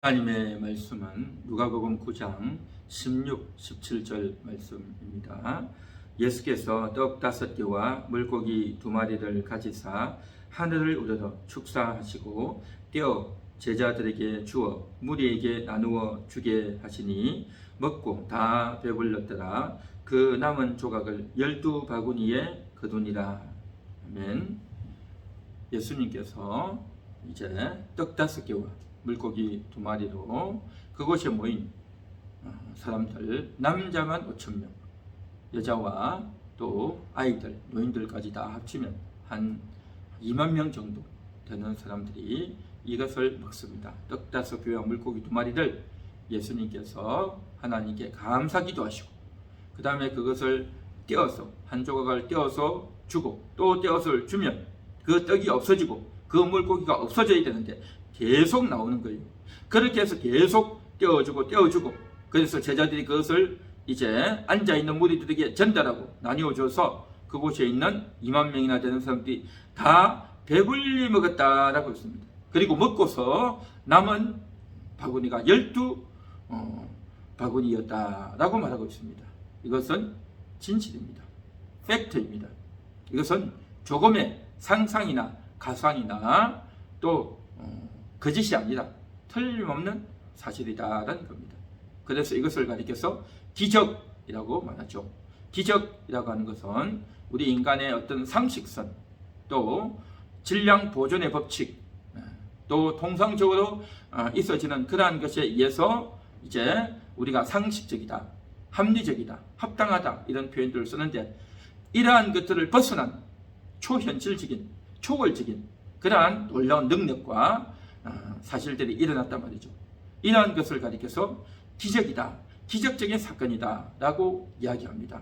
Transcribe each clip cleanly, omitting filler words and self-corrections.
하나님의 말씀은 누가복음 9장 16, 17절 말씀입니다. 예수께서 떡 5개와 물고기 2마리를 가지사 하늘을 우러러 축사하시고 떼어 제자들에게 주어 무리에게 나누어 주게 하시니 먹고 다 배불렀더라. 그 남은 조각을 12바구니에 거두니라. 아멘. 예수님께서 이제 떡 5개와 물고기 2마리로 그곳에 모인 사람들, 남자만 5,000명, 여자와 또 아이들, 노인들까지 다 합치면 한 2만 명 정도 되는 사람들이 이것을 먹습니다. 떡 5개와 물고기 2마리를 예수님께서 하나님께 감사 기도하시고 그 다음에 그것을 떼어서 한 조각을 떼어서 주고 또 떼어서 주면 그 떡이 없어지고 그 물고기가 없어져야 되는데 계속 나오는 거예요. 그렇게 해서 계속 떼어주고 그래서 제자들이 그것을 이제 앉아있는 무리들에게 전달하고 나뉘어줘서 그곳에 있는 2만 명이나 되는 사람들이 다 배불리 먹었다라고 했습니다. 그리고 먹고서 남은 바구니가 12바구니였다라고 말하고 있습니다. 이것은 진실입니다. 팩트입니다. 이것은 조금의 상상이나 가상이나 또 거짓이 아니라 틀림없는 사실이다라는 겁니다. 그래서 이것을 가리켜서 기적이라고 말하죠. 기적이라고 하는 것은 우리 인간의 어떤 상식선, 또 질량 보존의 법칙, 또 통상적으로 있어지는 그러한 것에 의해서 이제 우리가 상식적이다, 합리적이다, 합당하다 이런 표현들을 쓰는데 이러한 것들을 벗어난 초현실적인, 초월적인 그러한 놀라운 능력과 사실들이 일어났단 말이죠. 이러한 것을 가리켜서 기적이다, 기적적인 사건이다 라고 이야기합니다.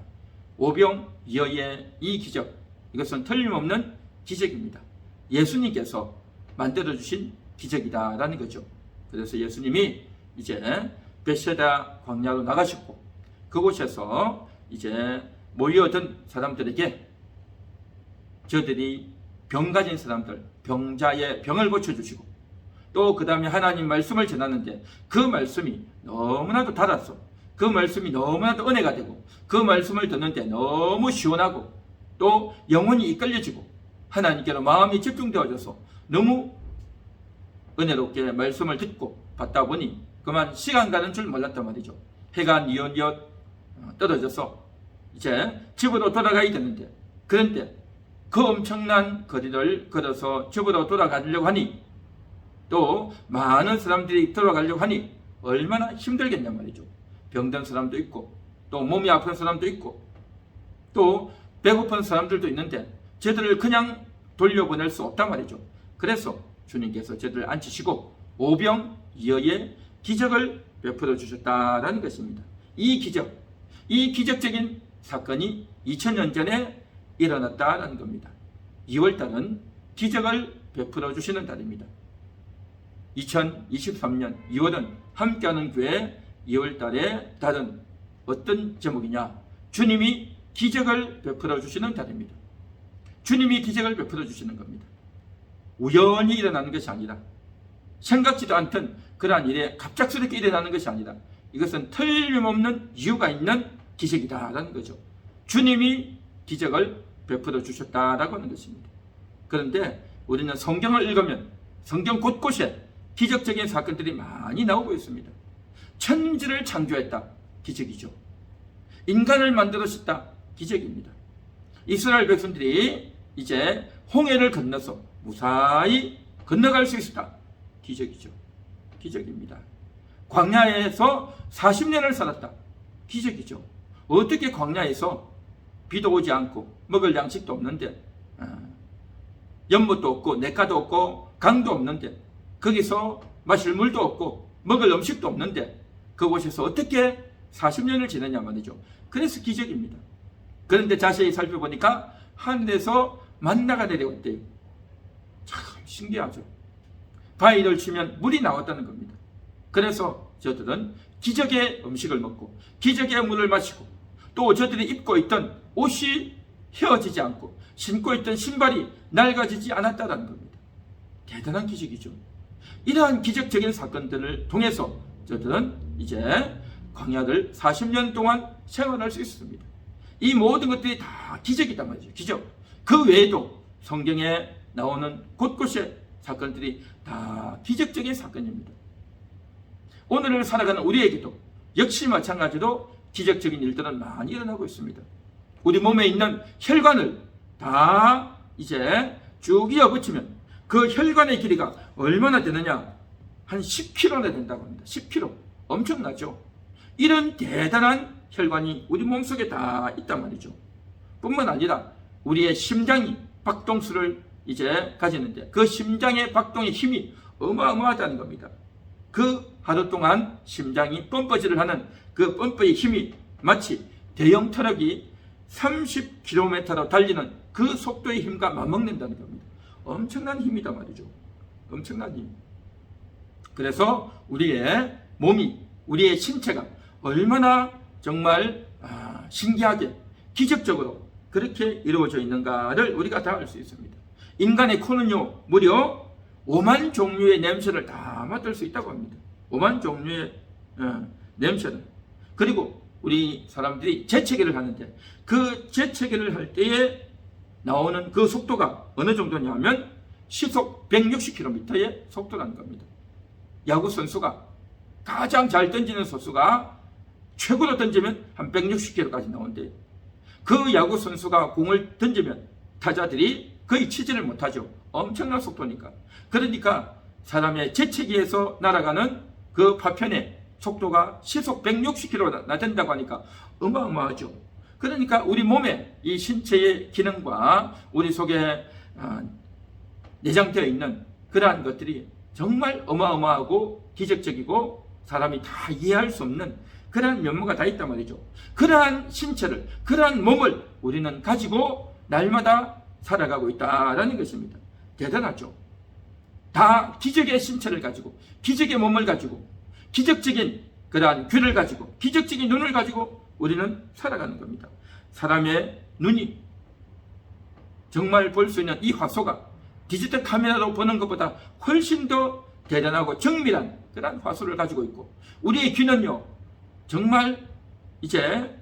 오병이어의 이 기적, 이것은 틀림없는 기적입니다. 예수님께서 만들어주신 기적이다 라는 거죠. 그래서 예수님이 이제 벳세다 광야로 나가셨고 그곳에서 이제 모여든 사람들에게 저들이 병 가진 사람들, 병자의 병을 고쳐주시고 또 그 다음에 하나님 말씀을 전하는데 그 말씀이 너무나도 달아서 그 말씀이 너무나도 은혜가 되고 그 말씀을 듣는데 너무 시원하고 또 영혼이 이끌려지고 하나님께로 마음이 집중되어져서 너무 은혜롭게 말씀을 듣고 받다 보니 그만 시간 가는 줄 몰랐단 말이죠. 해가 뉘엿뉘엿 떨어져서 이제 집으로 돌아가야 되는데 그런데 그 엄청난 거리를 걸어서 집으로 돌아가려고 하니 또 많은 사람들이 돌아가려고 하니 얼마나 힘들겠냔 말이죠. 병든 사람도 있고 또 몸이 아픈 사람도 있고 또 배고픈 사람들도 있는데 저들을 그냥 돌려보낼 수 없단 말이죠. 그래서 주님께서 저들을 앉히시고 오병이어의 기적을 베풀어 주셨다라는 것입니다. 이 기적, 이 기적적인 사건이 2000년 전에 일어났다라는 겁니다. 2월달은 기적을 베풀어 주시는 달입니다. 2023년 2월은 함께하는 교회 2월달의 달은 어떤 제목이냐? 주님이 기적을 베풀어 주시는 달입니다. 주님이 기적을 베풀어 주시는 겁니다. 우연히 일어나는 것이 아니라 생각지도 않던 그러한 일에 갑작스럽게 일어나는 것이 아니라 이것은 틀림없는 이유가 있는 기적이다라는 거죠. 주님이 기적을 베풀어 주셨다라고 하는 것입니다. 그런데 우리는 성경을 읽으면 성경 곳곳에 기적적인 사건들이 많이 나오고 있습니다. 천지를 창조했다. 기적이죠. 인간을 만들었다. 기적입니다. 이스라엘 백성들이 이제 홍해를 건너서 무사히 건너갈 수 있었다. 기적이죠. 기적입니다. 광야에서 40년을 살았다. 기적이죠. 어떻게 광야에서 비도 오지 않고 먹을 양식도 없는데 연못도 없고 냇가도 없고 강도 없는데 거기서 마실 물도 없고 먹을 음식도 없는데 그곳에서 어떻게 40년을 지내냐 말이죠. 그래서 기적입니다. 그런데 자세히 살펴보니까 하늘에서 만나가 내려왔대요. 참 신기하죠. 바위를 치면 물이 나왔다는 겁니다. 그래서 저들은 기적의 음식을 먹고 기적의 물을 마시고 또 저들이 입고 있던 옷이 휘어지지 않고 신고 있던 신발이 낡아지지 않았다는 겁니다. 대단한 기적이죠. 이러한 기적적인 사건들을 통해서 저들은 이제 광야를 40년 동안 생활할 수 있습니다. 이 모든 것들이 다 기적이단 말이죠. 기적. 그 외에도 성경에 나오는 곳곳의 사건들이 다 기적적인 사건입니다. 오늘을 살아가는 우리에게도 역시 마찬가지로 기적적인 일들은 많이 일어나고 있습니다. 우리 몸에 있는 혈관을 다 이제 쭉 이어붙이면 그 혈관의 길이가 얼마나 되느냐? 한 10km나 된다고 합니다. 10km. 엄청나죠? 이런 대단한 혈관이 우리 몸속에 다 있단 말이죠. 뿐만 아니라 우리의 심장이 박동수를 이제 가지는데 그 심장의 박동의 힘이 어마어마하다는 겁니다. 그 하루 동안 심장이 펌프질을 하는 그 펌프의 힘이 마치 대형 트럭이 30km로 달리는 그 속도의 힘과 맞먹는다는 겁니다. 엄청난 힘이다 말이죠. 엄청난 힘. 그래서 우리의 몸이, 우리의 신체가 얼마나 정말 신기하게 기적적으로 그렇게 이루어져 있는가를 우리가 다 알 수 있습니다. 인간의 코는요 무려 5만 종류의 냄새를 다 맡을 수 있다고 합니다. 5만 종류의 냄새를. 그리고 우리 사람들이 재채기를 하는데 그 재채기를 할 때에 나오는 그 속도가 어느 정도냐 하면 시속 160km의 속도라는 겁니다. 야구 선수가 가장 잘 던지는 선수가 최고로 던지면 한 160km까지 나오는데 그 야구 선수가 공을 던지면 타자들이 거의 치지를 못하죠. 엄청난 속도니까. 그러니까 사람의 재채기에서 날아가는 그 파편의 속도가 시속 160km나 된다고 하니까 어마어마하죠. 그러니까 우리 몸의 이 신체의 기능과 우리 속에 내장되어 있는 그러한 것들이 정말 어마어마하고 기적적이고 사람이 다 이해할 수 없는 그러한 면모가 다 있단 말이죠. 그러한 신체를, 그러한 몸을 우리는 가지고 날마다 살아가고 있다라는 것입니다. 대단하죠. 다 기적의 신체를 가지고, 기적의 몸을 가지고, 기적적인 그러한 귀를 가지고, 기적적인 눈을 가지고 우리는 살아가는 겁니다. 사람의 눈이 정말 볼 수 있는 이 화소가 디지털 카메라로 보는 것보다 훨씬 더 대단하고 정밀한 그런 화소를 가지고 있고, 우리의 귀는요 정말 이제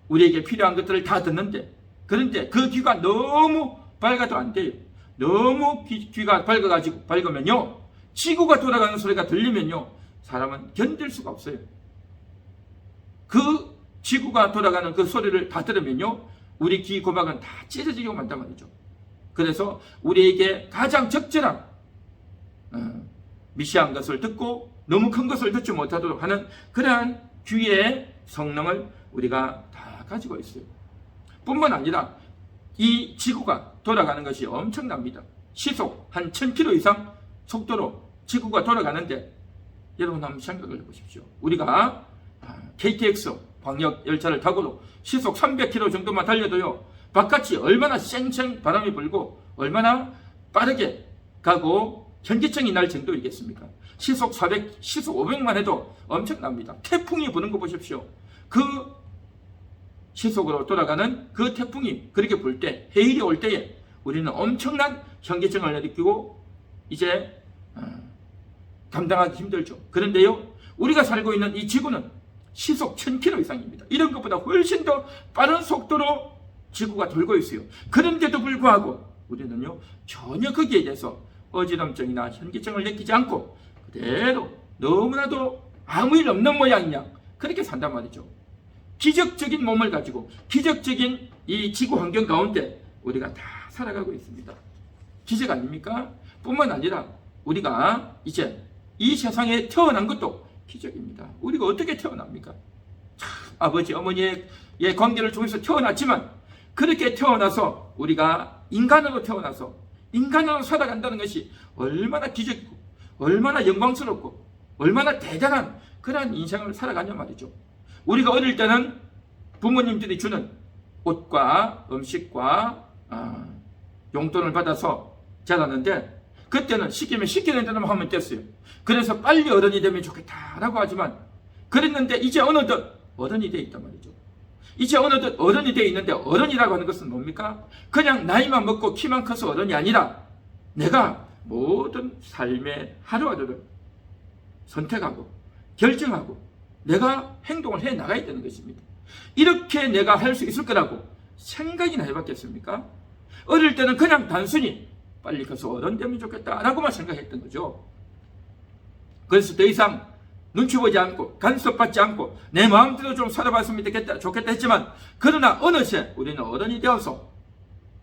우리에게 필요한 것들을 다 듣는데, 그런데 그 귀가 너무 밝아도 안 돼요. 너무 귀가 밝으면요 지구가 돌아가는 소리가 들리면요 사람은 견딜 수가 없어요. 그 지구가 돌아가는 그 소리를 다 들으면요 우리 귀 고막은 다 찢어지고 만단 말이죠. 그래서 우리에게 가장 적절한 미시한 것을 듣고 너무 큰 것을 듣지 못하도록 하는 그러한 귀의 성능을 우리가 다 가지고 있어요. 뿐만 아니라 이 지구가 돌아가는 것이 엄청납니다. 시속 한 1000km 이상 속도로 지구가 돌아가는데 여러분 한번 생각을 해보십시오. 우리가 KTX 광역 열차를 타고도 시속 300km 정도만 달려도요 바깥이 얼마나 쌩쌩 바람이 불고 얼마나 빠르게 가고 현기증이 날 정도이겠습니까? 시속 400, 시속 500만 해도 엄청납니다. 태풍이 부는 거 보십시오. 그 시속으로 돌아가는 그 태풍이 그렇게 불 때, 해일이 올 때에 우리는 엄청난 현기증을 느끼고 이제 감당하기 힘들죠. 그런데요 우리가 살고 있는 이 지구는 시속 1000km 이상입니다. 이런 것보다 훨씬 더 빠른 속도로 지구가 돌고 있어요. 그런데도 불구하고 우리는요 전혀 거기에 대해서 어지럼증이나 현기증을 느끼지 않고 그대로 너무나도 아무 일 없는 모양이냐 그렇게 산단 말이죠. 기적적인 몸을 가지고 기적적인 이 지구 환경 가운데 우리가 다 살아가고 있습니다. 기적 아닙니까? 뿐만 아니라 우리가 이제 이 세상에 태어난 것도 기적입니다. 우리가 어떻게 태어납니까? 아버지 어머니의 관계를 통해서 태어났지만 그렇게 태어나서 우리가 인간으로 태어나서 인간으로 살아간다는 것이 얼마나 기적이고 얼마나 영광스럽고 얼마나 대단한 그런 인생을 살아가냐 말이죠. 우리가 어릴 때는 부모님들이 주는 옷과 음식과 용돈을 받아서 자랐는데 그때는 시키면 시키는 대로 하면 됐어요. 그래서 빨리 어른이 되면 좋겠다라고 하지만 그랬는데 이제 어느덧 어른이 돼 있단 말이죠. 이제 어느덧 어른이 돼 있는데 어른이라고 하는 것은 뭡니까? 그냥 나이만 먹고 키만 커서 어른이 아니라 내가 모든 삶의 하루하루를 선택하고 결정하고 내가 행동을 해 나가야 되는 것입니다. 이렇게 내가 할 수 있을 거라고 생각이나 해봤겠습니까? 어릴 때는 그냥 단순히 빨리 커서 어른 되면 좋겠다라고만 생각했던 거죠. 그래서 더 이상 눈치 보지 않고 간섭받지 않고 내 마음대로 좀 살아봤으면 좋겠다 했지만, 그러나 어느새 우리는 어른이 되어서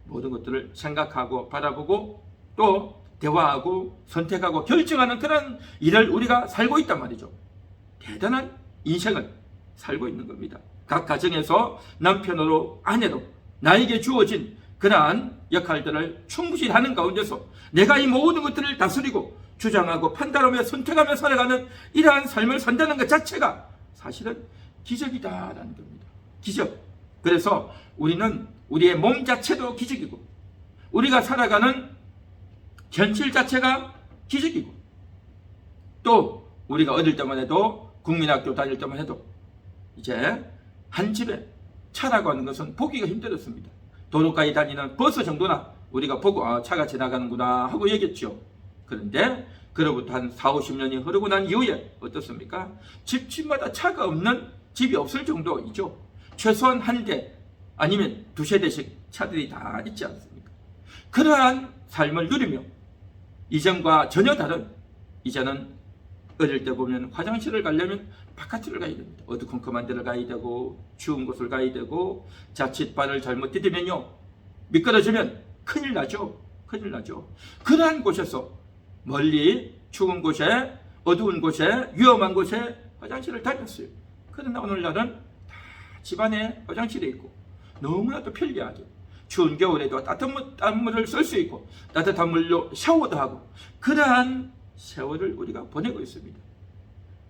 모든 것들을 생각하고 바라보고 또 대화하고 선택하고 결정하는 그런 일을 우리가 살고 있단 말이죠. 대단한 인생을 살고 있는 겁니다. 각 가정에서 남편으로 아내로 나에게 주어진 그러한 역할들을 충실히 하는 가운데서 내가 이 모든 것들을 다스리고 주장하고 판단하며 선택하며 살아가는 이러한 삶을 산다는 것 자체가 사실은 기적이다라는 겁니다. 기적. 그래서 우리는 우리의 몸 자체도 기적이고 우리가 살아가는 현실 자체가 기적이고, 또 우리가 어릴 때만 해도 국민학교 다닐 때만 해도 이제 한 집에 차라고 하는 것은 보기가 힘들었습니다. 도로가에 다니는 버스 정도나 우리가 보고 차가 지나가는구나 하고 얘기했죠. 그런데 그로부터 한 40-50년이 흐르고 난 이후에 어떻습니까? 집집마다 차가 없는 집이 없을 정도이죠. 최소한 한 대 아니면 두세 대씩 차들이 다 있지 않습니까? 그러한 삶을 누리며 이전과 전혀 다른, 이제는 어릴 때 보면 화장실을 가려면 바깥을 가야 됩니다. 어두컴컴한 데를 가야 되고 추운 곳을 가야 되고 자칫 발을 잘못 디디면요 미끄러지면 큰일 나죠. 큰일 나죠. 그러한 곳에서 멀리 추운 곳에 어두운 곳에 위험한 곳에 화장실을 다녔어요. 그러나 오늘날은 다 집안에 화장실이 있고 너무나도 편리하죠. 추운 겨울에도 따뜻한 물을 쓸 수 있고 따뜻한 물로 샤워도 하고 그러한 세월을 우리가 보내고 있습니다.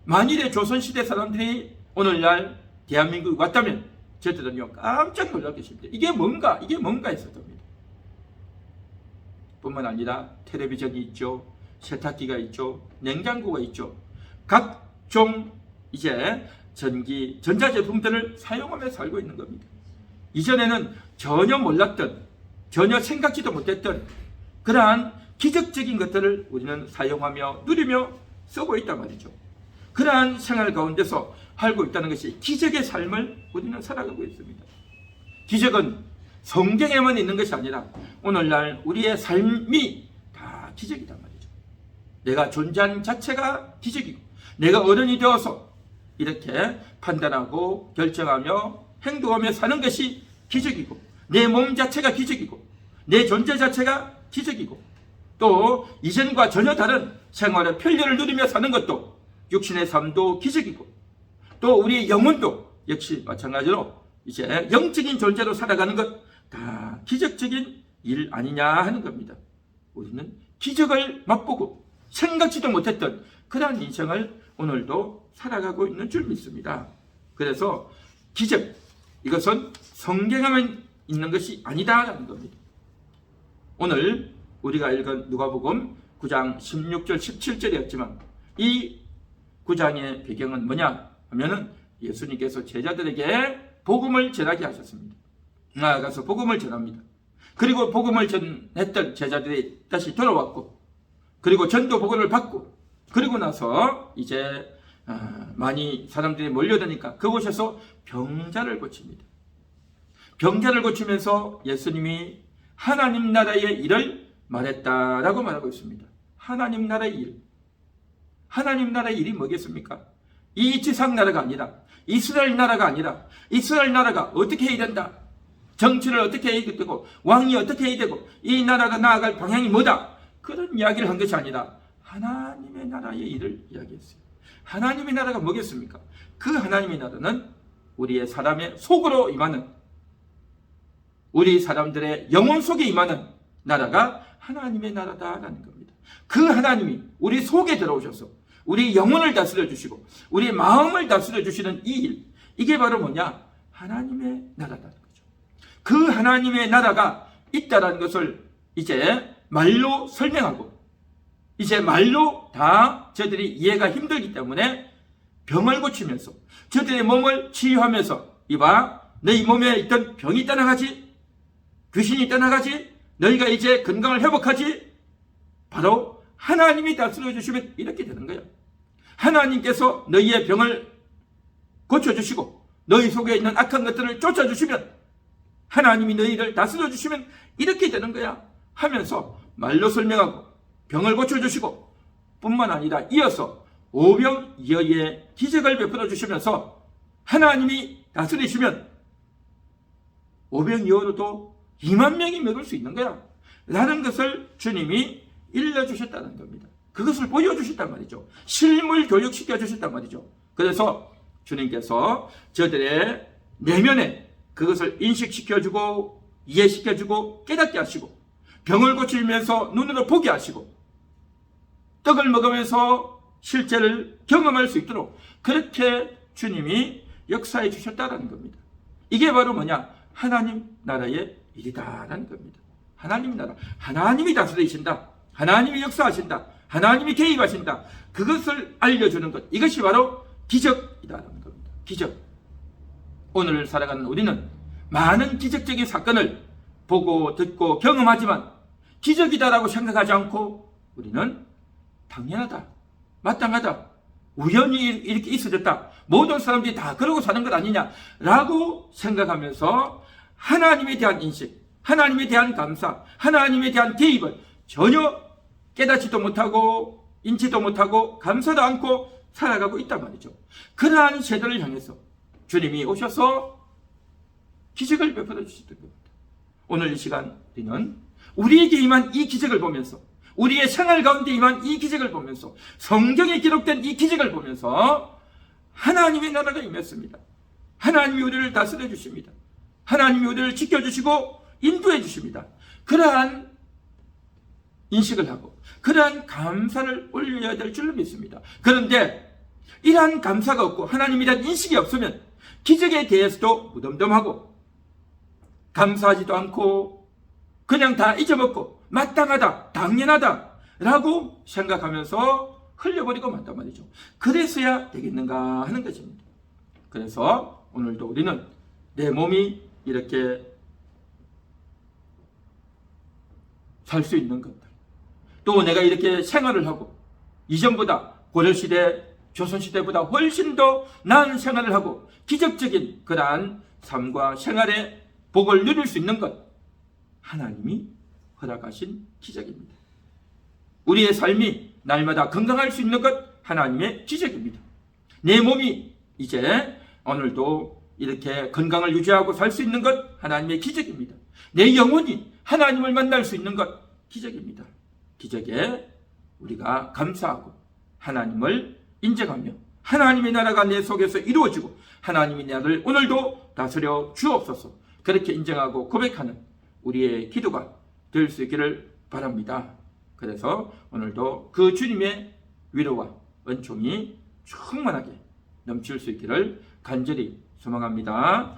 만일에 조선시대 사람들이 오늘날 대한민국에 왔다면 저들은요 깜짝 놀랄 것입니다. 이게 뭔가 했을 겁니다. 뿐만 아니라 텔레비전이 있죠. 세탁기가 있죠. 냉장고가 있죠. 각종 이제 전자제품들을 사용하며 살고 있는 겁니다. 이전에는 전혀 몰랐던, 전혀 생각지도 못했던 그러한 기적적인 것들을 우리는 사용하며 누리며 쓰고 있단 말이죠. 그러한 생활 가운데서 살고 있다는 것이 기적의 삶을 우리는 살아가고 있습니다. 기적은 성경에만 있는 것이 아니라 오늘날 우리의 삶이 다 기적이단 말이죠. 내가 존재하는 자체가 기적이고 내가 어른이 되어서 이렇게 판단하고 결정하며 행동하며 사는 것이 기적이고 내 몸 자체가 기적이고 내 존재 자체가 기적이고 또 이전과 전혀 다른 생활의 편리를 누리며 사는 것도 육신의 삶도 기적이고 또 우리 영혼도 역시 마찬가지로 이제 영적인 존재로 살아가는 것 다 기적적인 일 아니냐 하는 겁니다. 우리는 기적을 맛보고 생각지도 못했던 그러한 인생을 오늘도 살아가고 있는 줄 믿습니다. 그래서 기적, 이것은 성경에만 있는 것이 아니다라는 겁니다. 오늘 우리가 읽은 누가복음 9장 16절 17절이었지만 이 9장의 배경은 뭐냐 하면은 예수님께서 제자들에게 복음을 전하게 하셨습니다. 나아가서 복음을 전합니다. 그리고 복음을 전했던 제자들이 다시 돌아왔고 그리고 전도 복음을 받고 그리고 나서 이제 많이 사람들이 몰려드니까 그곳에서 병자를 고칩니다. 병자를 고치면서 예수님이 하나님 나라의 일을 말했다라고 말하고 있습니다. 하나님 나라의 일. 하나님 나라의 일이 뭐겠습니까? 이 지상 나라가 아니라 이스라엘 나라가 아니라 이스라엘 나라가 어떻게 해야 된다. 정치를 어떻게 해야 되고 왕이 어떻게 해야 되고 이 나라가 나아갈 방향이 뭐다. 그런 이야기를 한 것이 아니라 하나님의 나라의 일을 이야기했어요. 하나님의 나라가 뭐겠습니까? 그 하나님의 나라는 우리의 사람의 속으로 임하는 우리 사람들의 영혼 속에 임하는 나라가 하나님의 나라다라는 겁니다. 그 하나님이 우리 속에 들어오셔서 우리 영혼을 다스려 주시고 우리 마음을 다스려 주시는 이 일, 이게 바로 뭐냐? 하나님의 나라다는 거죠. 그 하나님의 나라가 있다라는 것을 이제 말로 설명하고 이제 말로 다 저들이 이해가 힘들기 때문에 병을 고치면서 저들의 몸을 치유하면서 이봐 너희 몸에 있던 병이 떠나가지 귀신이 떠나가지 너희가 이제 건강을 회복하지 바로 하나님이 다스려 주시면 이렇게 되는 거예요. 하나님께서 너희의 병을 고쳐주시고 너희 속에 있는 악한 것들을 쫓아주시면, 하나님이 너희를 다스려 주시면 이렇게 되는 거야 하면서 말로 설명하고 병을 고쳐주시고 뿐만 아니라 이어서 오병이어의 기적을 베풀어 주시면서 하나님이 다스리시면 오병이어로도 2만 명이 먹을 수 있는 거야 라는 것을 주님이 일러주셨다는 겁니다. 그것을 보여주셨단 말이죠. 실물 교육시켜 주셨단 말이죠. 그래서 주님께서 저들의 내면에 그것을 인식시켜주고 이해시켜주고 깨닫게 하시고, 병을 고치면서 눈으로 보게 하시고, 떡을 먹으면서 실제를 경험할 수 있도록 그렇게 주님이 역사해 주셨다는 겁니다. 이게 바로 뭐냐? 하나님 나라의 일이다라는 겁니다. 하나님 나라, 하나님이 다스리신다, 하나님이 역사하신다, 하나님이 개입하신다, 그것을 알려주는 것, 이것이 바로 기적이다라는 겁니다. 기적. 오늘 살아가는 우리는 많은 기적적인 사건을 보고 듣고 경험하지만 기적이다라고 생각하지 않고 우리는 당연하다, 마땅하다, 우연히 이렇게 있어졌다, 모든 사람들이 다 그러고 사는 것 아니냐라고 생각하면서 하나님에 대한 인식, 하나님에 대한 감사, 하나님에 대한 개입을 전혀 깨닫지도 못하고 인지도 못하고 감사도 않고 살아가고 있단 말이죠. 그러한 세대를 향해서 주님이 오셔서 기적을 베풀어 주셨던 겁니다. 오늘 이 시간 우리는 우리에게 임한 이 기적을 보면서, 우리의 생활 가운데 임한 이 기적을 보면서, 성경에 기록된 이 기적을 보면서 하나님의 나라가 임했습니다. 하나님이 우리를 다스려 주십니다. 하나님이 우리를 지켜주시고 인도해 주십니다. 그러한 인식을 하고 그러한 감사를 올려야 될 줄로 믿습니다. 그런데 이러한 감사가 없고 하나님에 대한 인식이 없으면 기적에 대해서도 무덤덤하고 감사하지도 않고 그냥 다 잊어먹고 마땅하다, 당연하다 라고 생각하면서 흘려버리고 만단 말이죠. 그래서야 되겠는가 하는 것입니다. 그래서 오늘도 우리는 내 몸이 이렇게 살 수 있는 것들, 또 내가 이렇게 생활을 하고 이전보다 고려시대, 조선시대보다 훨씬 더 나은 생활을 하고 기적적인 그러한 삶과 생활의 복을 누릴 수 있는 것, 하나님이 허락하신 기적입니다. 우리의 삶이 날마다 건강할 수 있는 것, 하나님의 기적입니다. 내 몸이 이제 오늘도 이렇게 건강을 유지하고 살 수 있는 것, 하나님의 기적입니다. 내 영혼이 하나님을 만날 수 있는 것, 기적입니다. 기적에 우리가 감사하고 하나님을 인정하며 하나님의 나라가 내 속에서 이루어지고 하나님이 나를 오늘도 다스려 주옵소서, 그렇게 인정하고 고백하는 우리의 기도가 될 수 있기를 바랍니다. 그래서 오늘도 그 주님의 위로와 은총이 충만하게 넘칠 수 있기를 간절히 소망합니다.